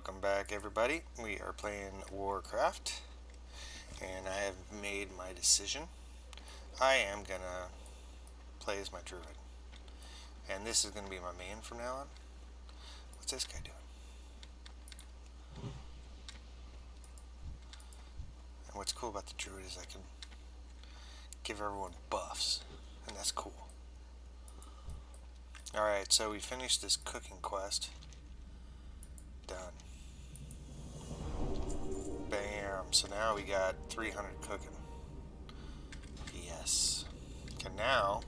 Welcome back, everybody. We are playing Warcraft, and I have made my decision. I am gonna play as my Druid, and this is gonna be my main from now on. What's this guy doing? And what's cool about the Druid is I can give everyone buffs, and that's cool. Alright, so we finished this cooking quest. Done. Bam. So now we got 300 cooking. Yes. Okay, now,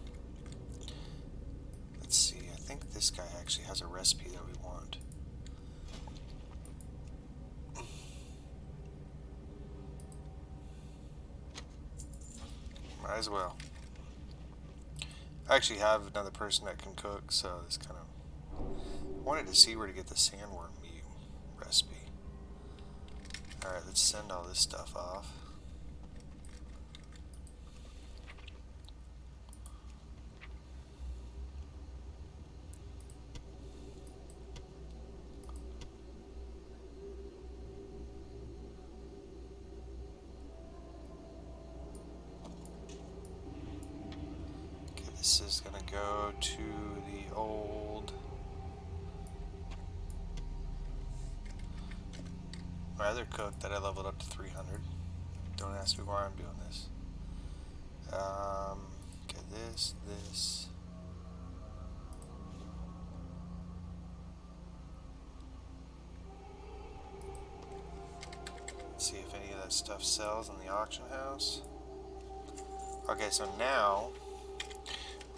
let's see. I think this guy actually has a recipe that we want. Might as well. I actually have another person that can cook, so this kind of... I wanted to see where to get the sandworm meat recipe. Alright, let's send all this stuff off. Okay, this is gonna go to the old... my other cook that I leveled up to 300. Don't ask me why I'm doing this. Okay, this. Let's see if any of that stuff sells in the auction house. Okay, so now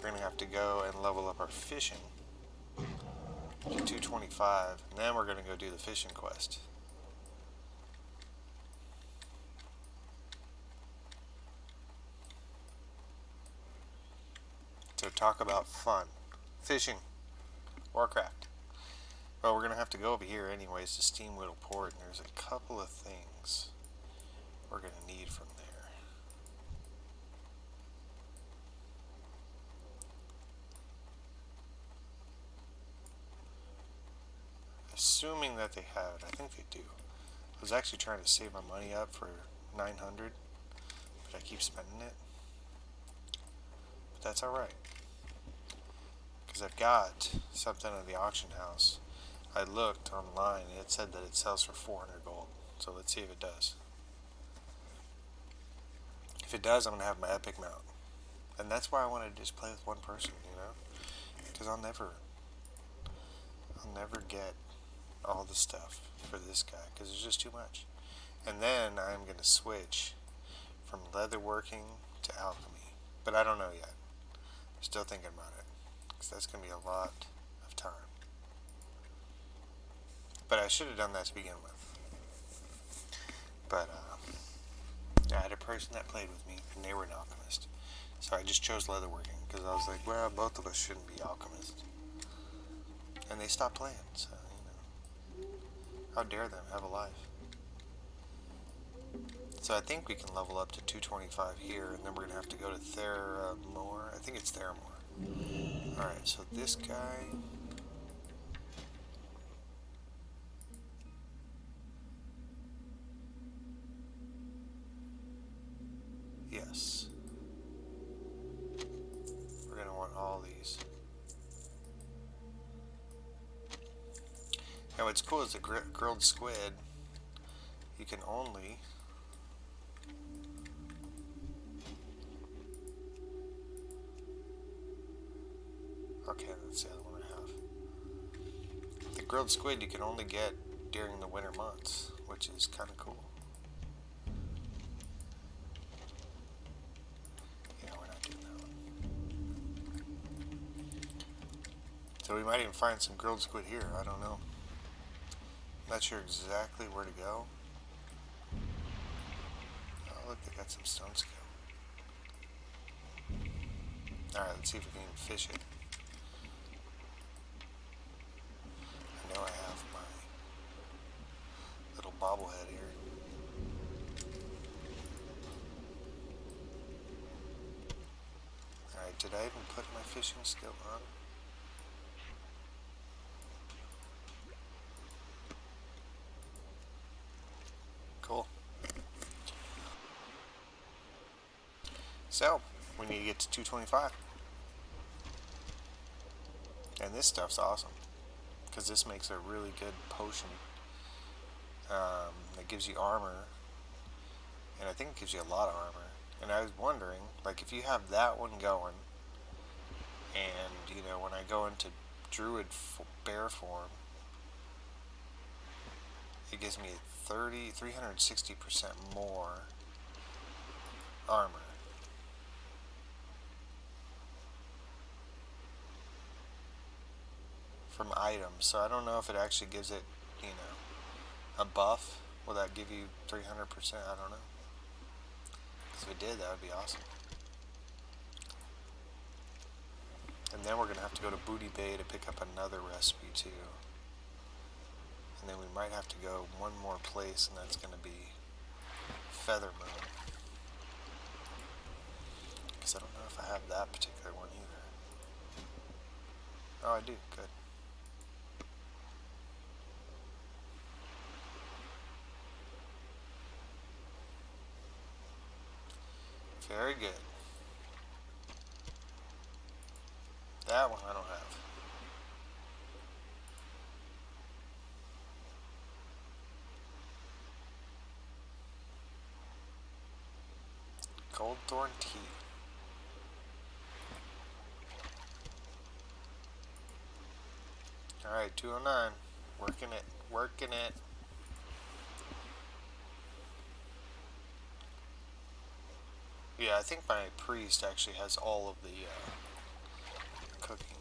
we're gonna have to go and level up our fishing to 225, and then we're gonna go do the fishing quest. So talk about fun. Fishing. Warcraft. Well, we're going to have to go over here anyways to Steamwheel Port, and there's a couple of things we're going to need from there. Assuming that they have it. I think they do. I was actually trying to save my money up for 900, but I keep spending it. But that's alright. Because I've got something at the auction house. I looked online and it said that it sells for 400 gold. So let's see if it does. If it does, I'm going to have my epic mount. And that's why I wanted to just play with one person, you know? Because I'll never get all the stuff for this guy because it's just too much. And then I'm going to switch from leatherworking to alchemy. But I don't know yet. I'm still thinking about it. Because that's going to be a lot of time. But I should have done that to begin with. But, I had a person that played with me, and they were an alchemist. So I just chose leatherworking, because I was like, well, both of us shouldn't be alchemists. And they stopped playing, so, you know. How dare them have a life. So I think we can level up to 225 here, and then we're going to have to go to Theramore. I think it's Theramore. Alright, so this guy... yes. We're going to want all these. Now what's cool is the grilled squid, you can only... okay, that's the other one I have. The grilled squid you can only get during the winter months, which is kind of cool. So we might even find some grilled squid here, I don't know. Not sure exactly where to go. Oh look, they got some stone scale. Alright, let's see if we can even fish it. I know I have my little bobblehead here. Alright, did I even put my fishing skill on? So, we need to get to 225. And this stuff's awesome, because this makes a really good potion that gives you armor, and I think it gives you a lot of armor. And I was wondering, like, if you have that one going, and, you know, when I go into Druid bear form, it gives me 360% more armor. From items, so I don't know if it actually gives it, you know, a buff. Will that give you 300%? I don't know. If it did, that would be awesome. And then we're going to have to go to Booty Bay to pick up another recipe too. And then we might have to go one more place, and that's going to be Feather Moon. Because I don't know if I have that particular one either. Oh, I do. Good. Very good. That one I don't have. Goldthorn Tea. Alright, 209. Working it. Working it. Yeah, I think my priest actually has all of the cooking.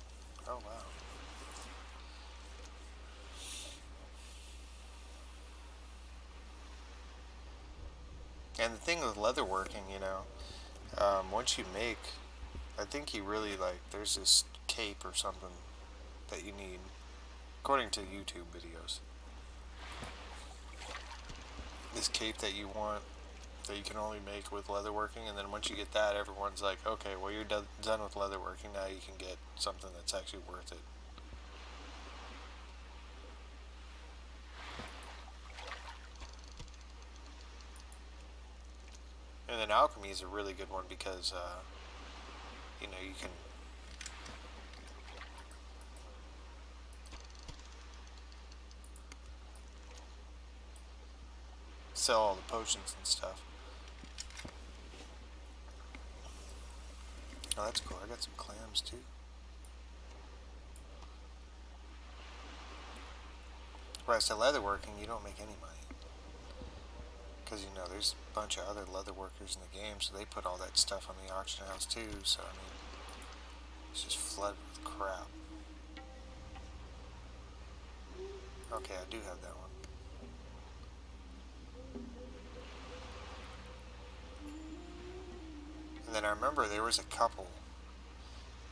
Oh, wow. And the thing with leatherworking, you know, once you make, I think you really, like, there's this cape or something that you need, according to YouTube videos. This cape that you want, that you can only make with leatherworking, and then once you get that, everyone's like, okay, well, you're done with leatherworking, now you can get something that's actually worth it. And then alchemy is a really good one because, you know, you can sell all the potions and stuff. Oh, that's cool. I got some clams too. Whereas to leatherworking, you don't make any money. Because, you know, there's a bunch of other leather workers in the game, so they put all that stuff on the auction house too, so, I mean, it's just flooded with crap. Okay, I do have that one. And then I remember there was a couple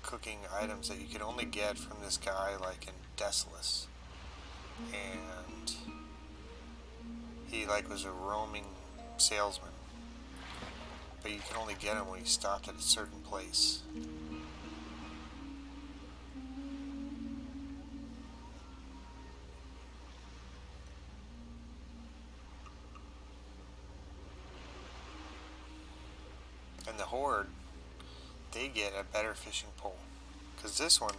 cooking items that you could only get from this guy, like, in Desolus. And he, like, was a roaming salesman. But you can only get him when he stopped at a certain place. And the Horde, they get a better fishing pole. Because this one,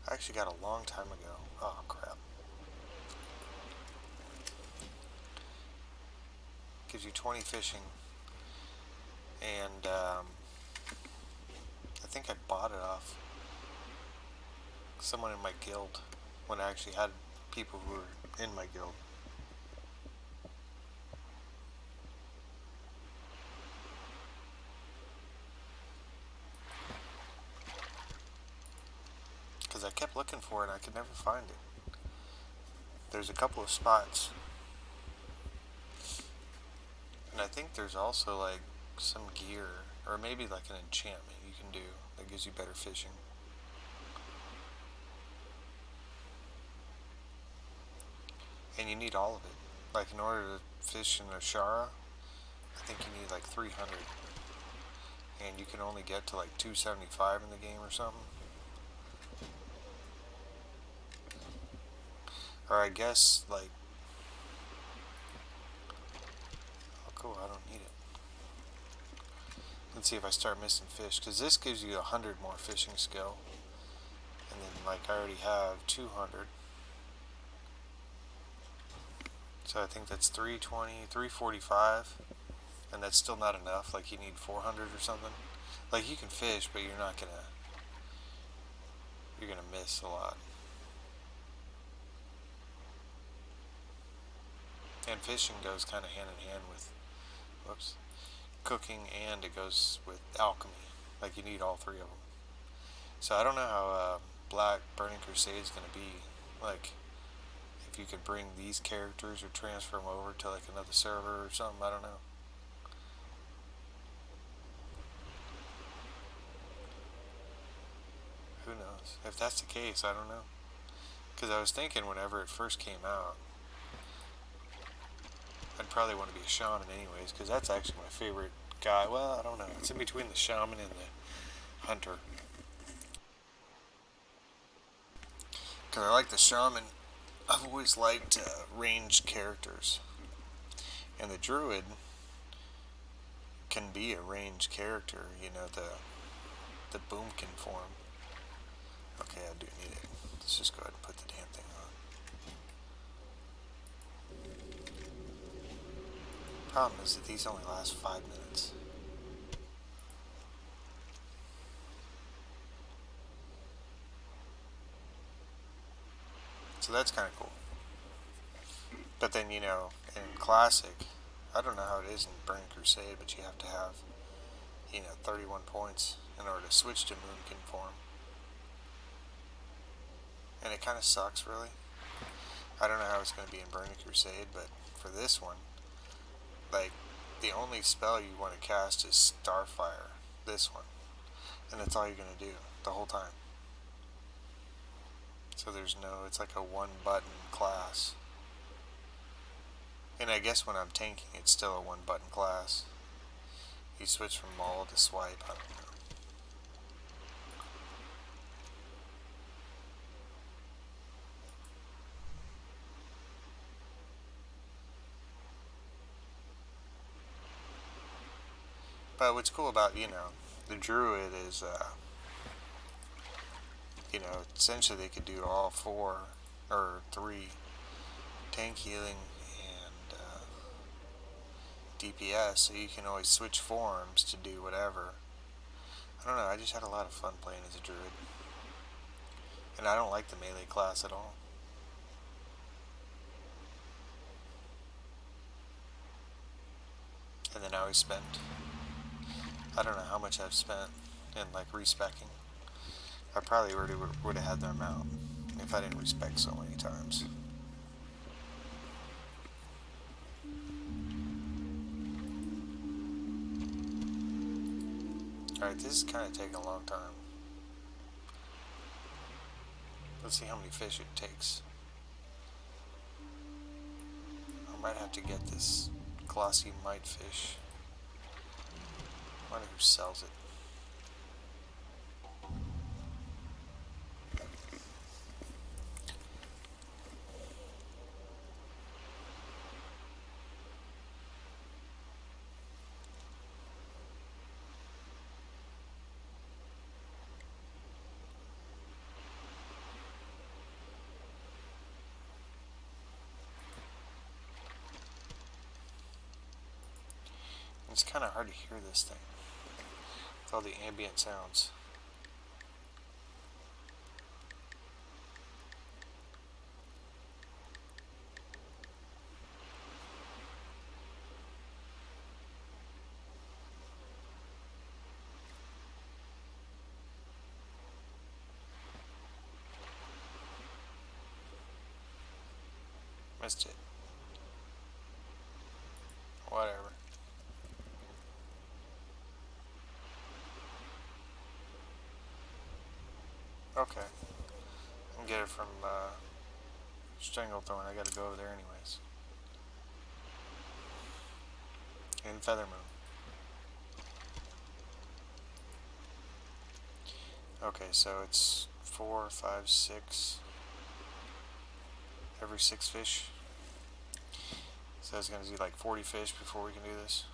I actually got a long time ago. Oh, crap. Gives you 20 fishing. And, I think I bought it off someone in my guild when I actually had people who were in my guild. Because I kept looking for it and I could never find it. There's a couple of spots. And I think there's also, like, some gear, or maybe like an enchantment you can do that gives you better fishing. And you need all of it. Like, in order to fish in Ashara, I think you need like 300. And you can only get to like 275 in the game or something. Or I guess, like... Oh, cool, I don't need it. Let's see if I start missing fish, because this gives you 100 more fishing skill. And then, like, I already have 200. So I think that's 320, 345. And that's still not enough. Like, you need 400 or something. Like, you can fish, but you're not gonna... You're gonna miss a lot. And fishing goes kind of hand in hand with... Whoops. Cooking, and it goes with alchemy. Like, you need all three of them. So I don't know how Black Burning Crusade is going to be. Like, if you could bring these characters or transfer them over to, like, another server or something. I don't know. Who knows? If that's the case, I don't know. Because I was thinking whenever it first came out, I'd probably want to be a shaman anyways, because that's actually my favorite guy. Well, I don't know. It's in between the shaman and the hunter. Because I like the shaman. I've always liked ranged characters. And the druid can be a ranged character, you know, the boomkin form. Okay, I do need it. Let's just go ahead and put the damn thing on. Problem is that these only last 5 minutes. So that's kind of cool. But then, you know, in Classic, I don't know how it is in Burning Crusade, but you have to have, you know, 31 points in order to switch to Moonkin form. And it kind of sucks, really. I don't know how it's going to be in Burning Crusade, but for this one, like, the only spell you want to cast is Starfire, this one. And that's all you're going to do the whole time. So there's no, it's like a one-button class. And I guess when I'm tanking, it's still a one-button class. You switch from maul to swipe, I don't know. But what's cool about, you know, the Druid is, you know, essentially they could do all 4 or 3 tank healing and DPS, so you can always switch forms to do whatever. I don't know, I just had a lot of fun playing as a Druid. And I don't like the melee class at all. And then I always spend, I don't know how much I've spent in, like, respecking. I probably already would have had them out if I didn't respec so many times. Alright, this is kind of taking a long time. Let's see how many fish it takes. I might have to get this glossy mite fish. I wonder who sells it. It's kind of hard to hear this thing with all the ambient sounds. Missed it. Whatever. Okay. I can get it from Stranglethorn. I gotta go over there anyways. And Feathermoon. Okay, so it's 4, 5, 6. Every 6 fish. So it's gonna do like 40 fish before we can do this.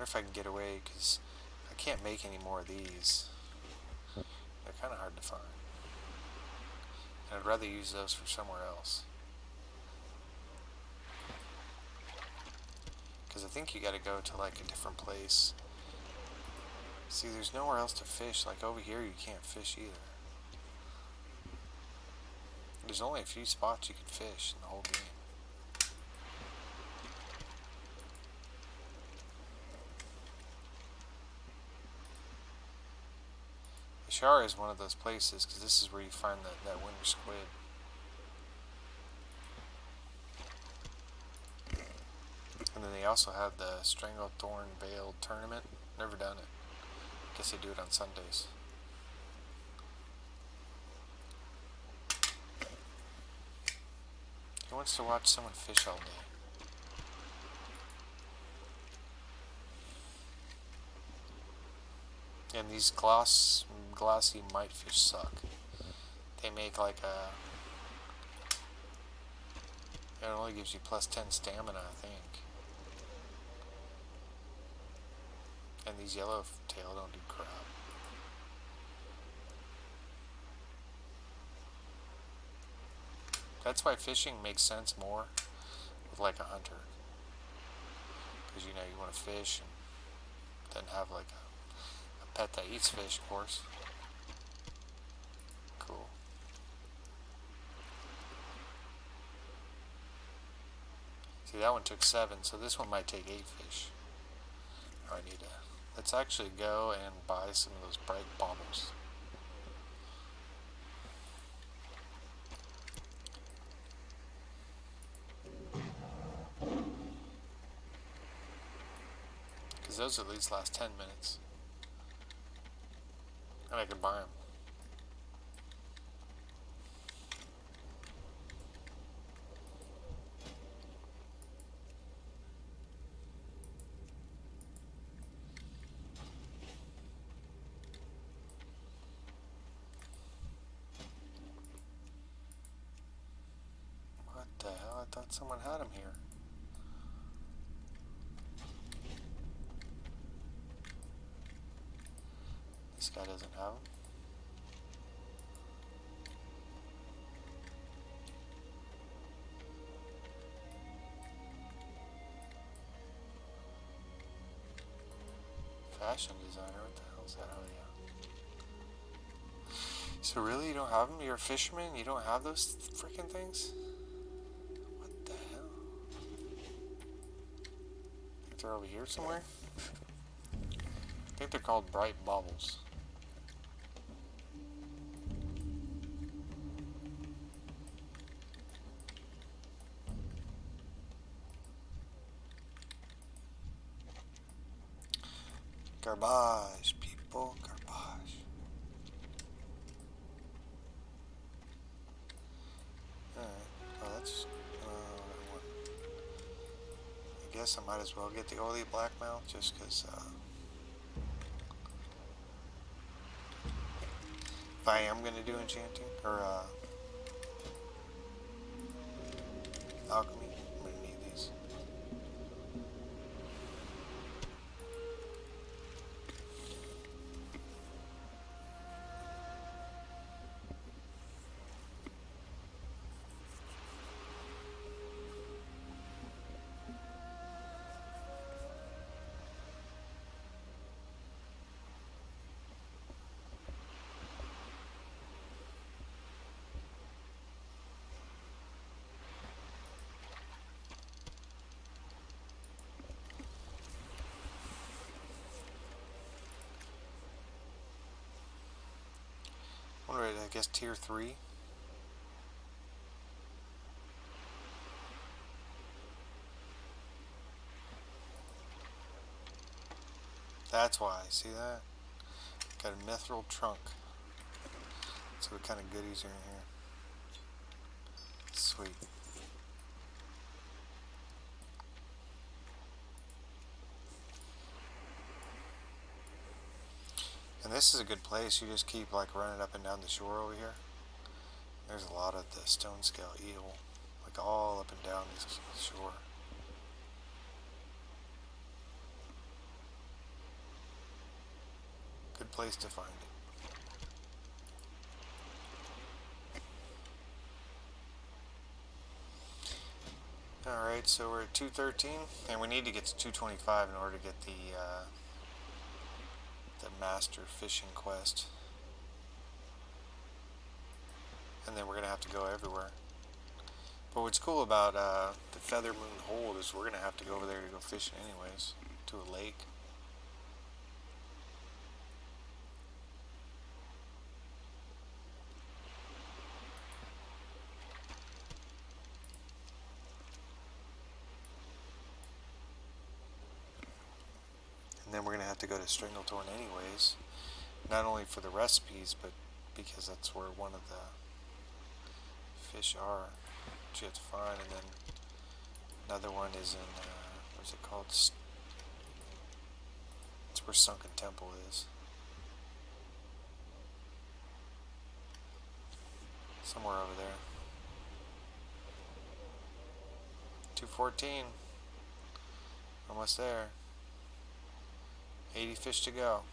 wonder if I can get away, because I can't make any more of these. They're kind of hard to find. And I'd rather use those for somewhere else. Because I think you got to go to like a different place. See, there's nowhere else to fish. Like over here, you can't fish either. There's only a few spots you can fish in the whole game. The Shara is one of those places, because this is where you find that winter squid. And then they also have the Stranglethorn Veil tournament. Never done it. Guess they do it on Sundays. Who wants to watch someone fish all day? And these glossy mite fish suck. They make like a... It only gives you plus 10 stamina, I think. And these yellowtail don't do crap. That's why fishing makes sense more with like a hunter. Because you know you want to fish and then have like a pet that eats fish, of course. Cool. See, that one took 7, so this one might take 8 fish. I need to... Let's actually go and buy some of those bright baubles. Because those at least last 10 minutes. And I can buy them. What the hell? I thought someone had them here. This guy doesn't have them. Fashion designer, what the hell is that? Oh yeah. So really, you don't have them? You're a fisherman? You don't have those freaking things? What the hell? Think they're over here somewhere? I think they're called bright baubles. Garbage, people, garbage. Alright, well that's that one. I guess I might as well get the oily blackmouth just because if I am going to do enchanting or alchemy, I'm going to need these. Alright, I guess tier 3. That's why, see that? Got a mithril trunk. So what kind of goodies are in here? Sweet. And this is a good place. You just keep like running up and down the shore over here. There's a lot of the stone scale eel, like all up and down this shore. good place to find it. Alright, so we're at 213, and we need to get to 225 in order to get the master fishing quest. And then we're going to have to go everywhere. But what's cool about the Feather Moon Hold is we're going to have to go over there to go fishing anyways, to a lake. And then we're going to have to go to Stranglethorn anyways, not only for the recipes, but because that's where one of the fish are that you have to find. And then another one is in, what's it called? It's where Sunken Temple is. Somewhere over there. 214. Almost there. 80 fish to go.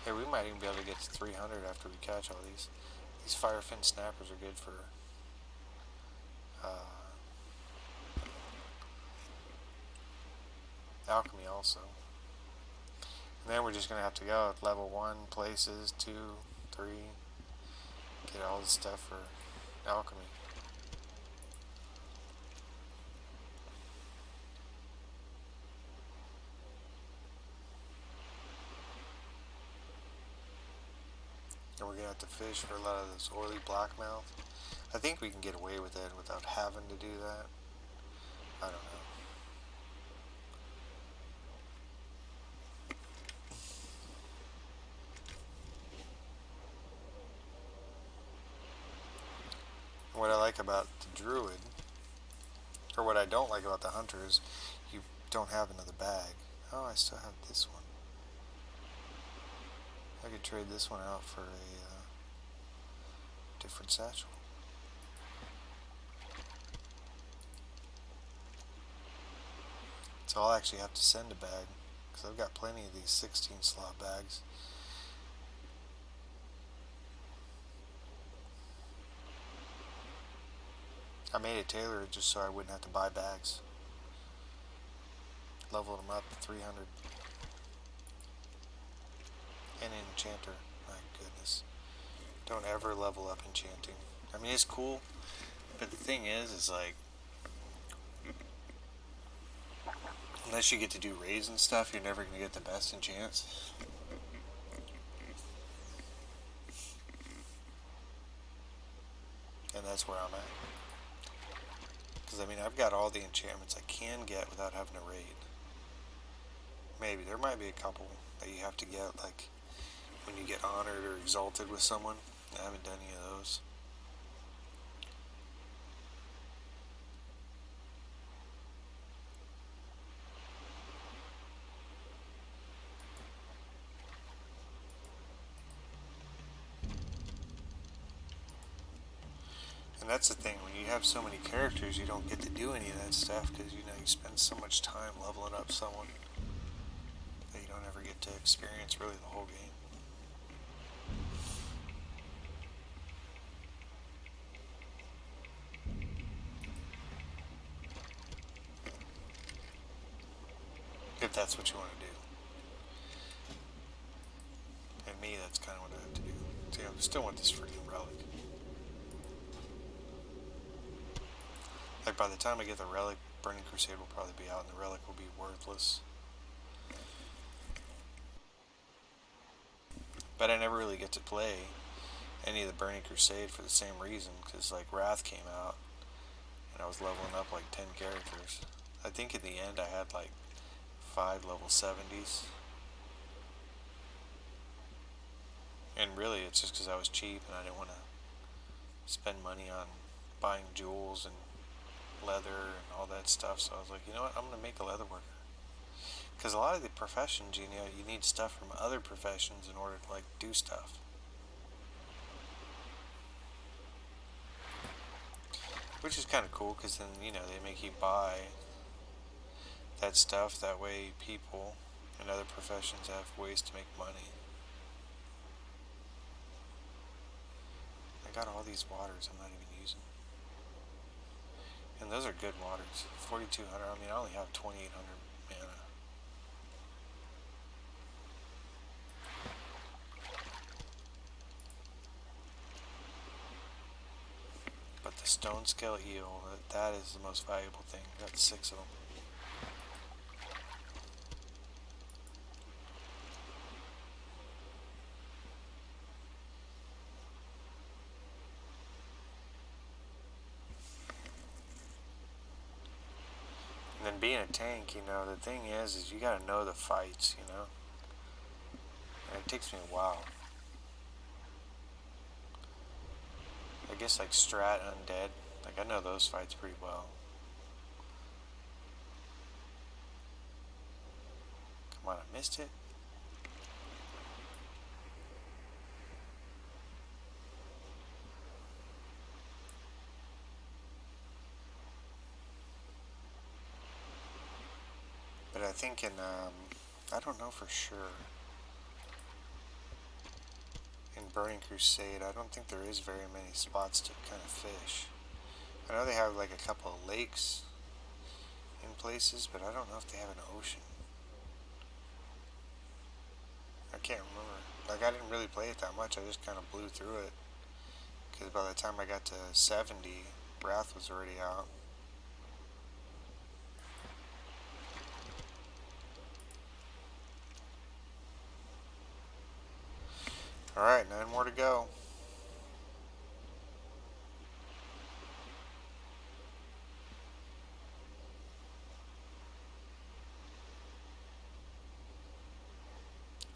Hey, we might even be able to get to 300 after we catch all these. These firefin snappers are good for alchemy also. And then we're just going to have to go at level 1 places, 2, 3, get all this stuff for alchemy. And we're going to have to fish for a lot of this oily blackmouth. I think we can get away with it without having to do that. I don't know. What I like about the Druid, or what I don't like about the Hunter, is you don't have another bag. Oh, I still have this one. I could trade this one out for a different satchel. So I'll actually have to send a bag, because I've got plenty of these 16 slot bags. I made it tailored just so I wouldn't have to buy bags. Leveled them up to 300. And enchanter, my goodness. Don't ever level up enchanting. I mean, it's cool, but the thing is like, unless you get to do raids and stuff, you're never going to get the best enchants. And that's where I'm at. Because, I mean, I've got all the enchantments I can get without having to raid. Maybe. There might be a couple that you have to get, like when you get honored or exalted with someone. I haven't done any of those. And that's the thing, when you have so many characters, you don't get to do any of that stuff because, you know, you spend so much time leveling up someone that you don't ever get to experience really the whole game. If that's what you want to do. And me, that's kind of what I have to do. See, I still want this freaking relic. Like, by the time I get the relic, Burning Crusade will probably be out and the relic will be worthless. But I never really get to play any of the Burning Crusade for the same reason, because, like, Wrath came out and I was leveling up like 10 characters. I think in the end I had like 5 level 70s. And really it's just because I was cheap and I didn't want to spend money on buying jewels and leather and all that stuff. So I was like, you know what, I'm going to make a leather worker. Because a lot of the professions, you know, you need stuff from other professions in order to, like, do stuff. Which is kind of cool, because then, you know, they make you buy that stuff. That way people, and other professions have ways to make money. I got all these waters I'm not even using. And those are good waters. 4,200. I mean, I only have 2,800 mana. But the stone scale eel, that is the most valuable thing. I got 6 of them. And then being a tank, you know, the thing is you gotta know the fights, you know. And it takes me a while. I guess like Strat Undead, like I know those fights pretty well. Come on, I missed it. But I think in, I don't know for sure. In Burning Crusade, I don't think there is very many spots to kind of fish. I know they have like a couple of lakes in places, but I don't know if they have an ocean. I can't remember. Like, I didn't really play it that much, I just kind of blew through it. Because by the time I got to 70, Wrath was already out. Alright, 9 more to go.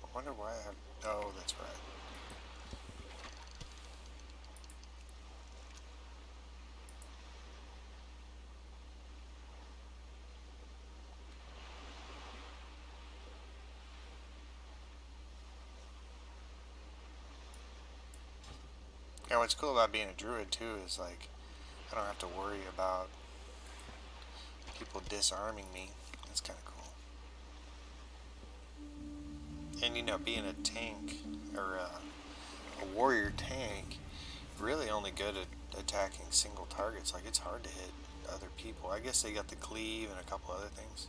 I wonder why I have... Oh, that's right. Yeah, what's cool about being a druid too is like I don't have to worry about people disarming me. That's kind of cool. And you know, being a tank or a warrior tank, really only good at attacking single targets. Like it's hard to hit other people. I guess they got the cleave and a couple other things.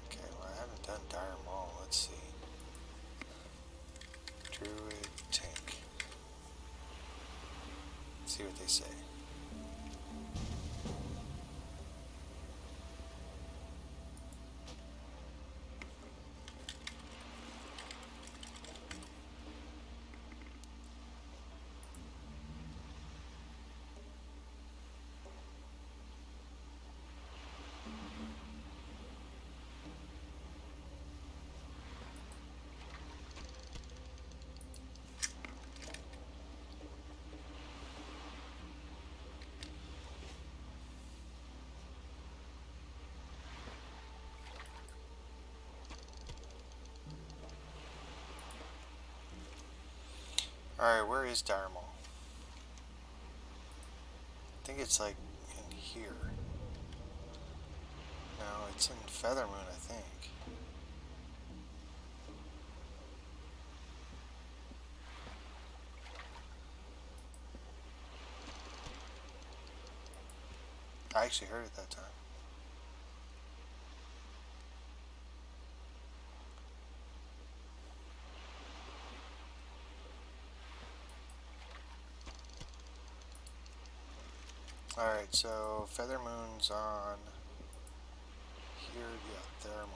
Okay, well I haven't done Dire Maul. Let's see. Druid tank. Let's see what they say. Alright, where is Dire Maul? I think it's like in here. No, it's in Feathermoon, I think. I actually heard it that time. Alright, so Feathermoon's on here, yeah, Thermal.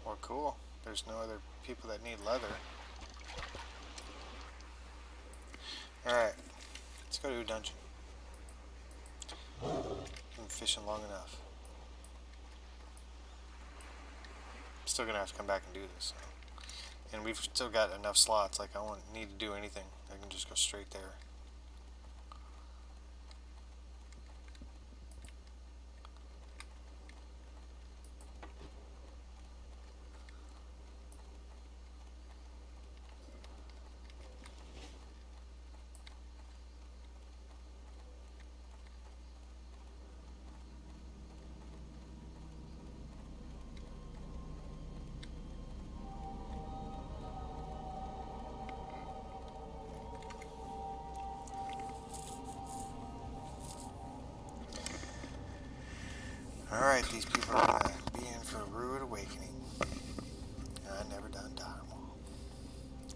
Well, cool. There's no other people that need leather. Alright, let's go to a dungeon. Been fishing long enough. Still gonna have to come back and do this, so And we've still got enough slots, like I won't need to do anything. I can just go straight there. Alright, these people are gonna be in for a rude awakening. I never done Dire Maul.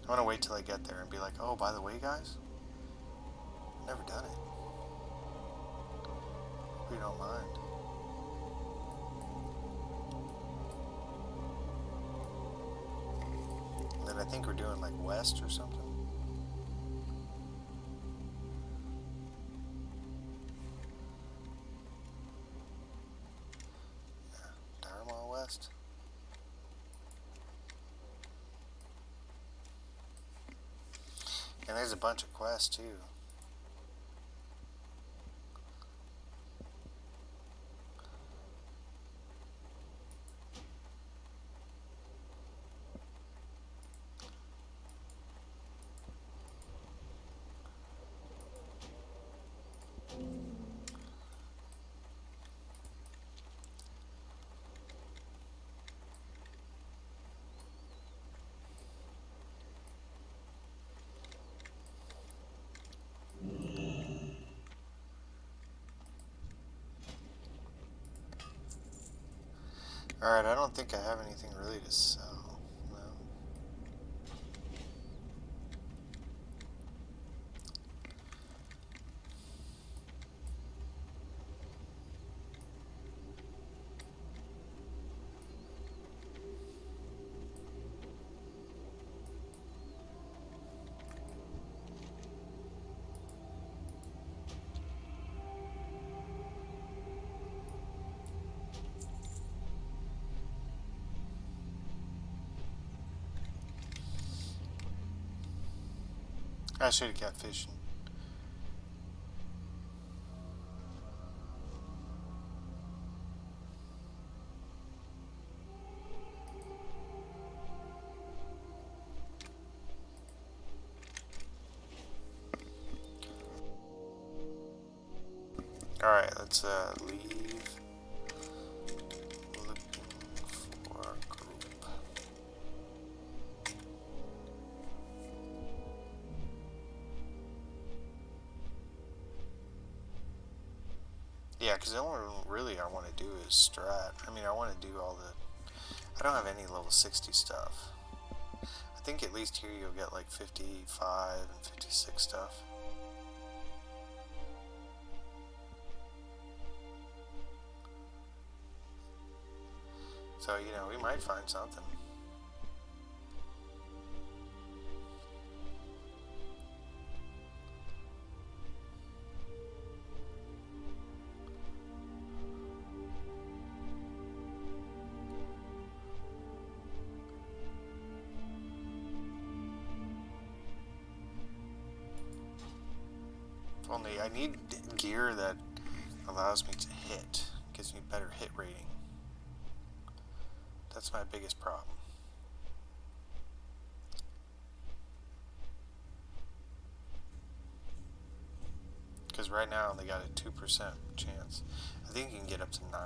I'm gonna wait till I get there and be like, oh, by the way, guys, never done it. Hope you don't mind. And then I think we're doing like west or something. Yeah, Dire Maul west. And there's a bunch of quests too. Alright, I don't think I have anything really to sell. No. I should have kept fishing. Alright, let's leave. Looking for a group. Yeah, because the only one really I want to do is strat. I mean, I want to do all the... I don't have any level 60 stuff. I think at least here you'll get like 55 and 56 stuff. So, you know, we might find something. Only I need gear that allows me to hit, gives me better hit rating. That's my biggest problem. Because right now they got a 2% chance. I think you can get up to 9.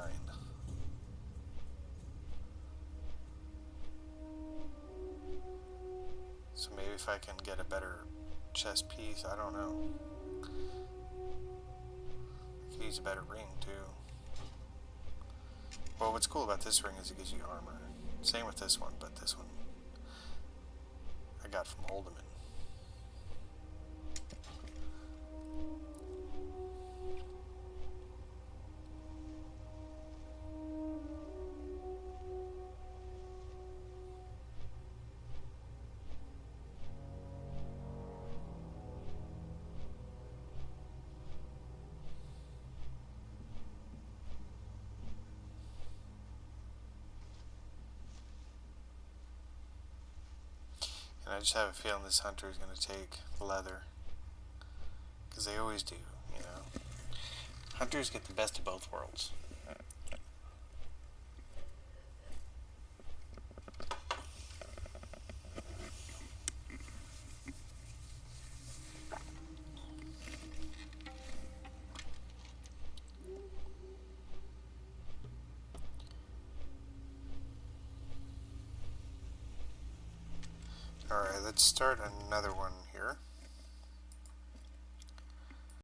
So maybe if I can get a better chest piece, I don't know. I could use a better ring too. Well, what's cool about this ring is it gives you armor. Same with this one, but this one I got from Holdeman. I just have a feeling this hunter is going to take leather. Because they always do, you know. Hunters get the best of both worlds. Alright, let's start another one here.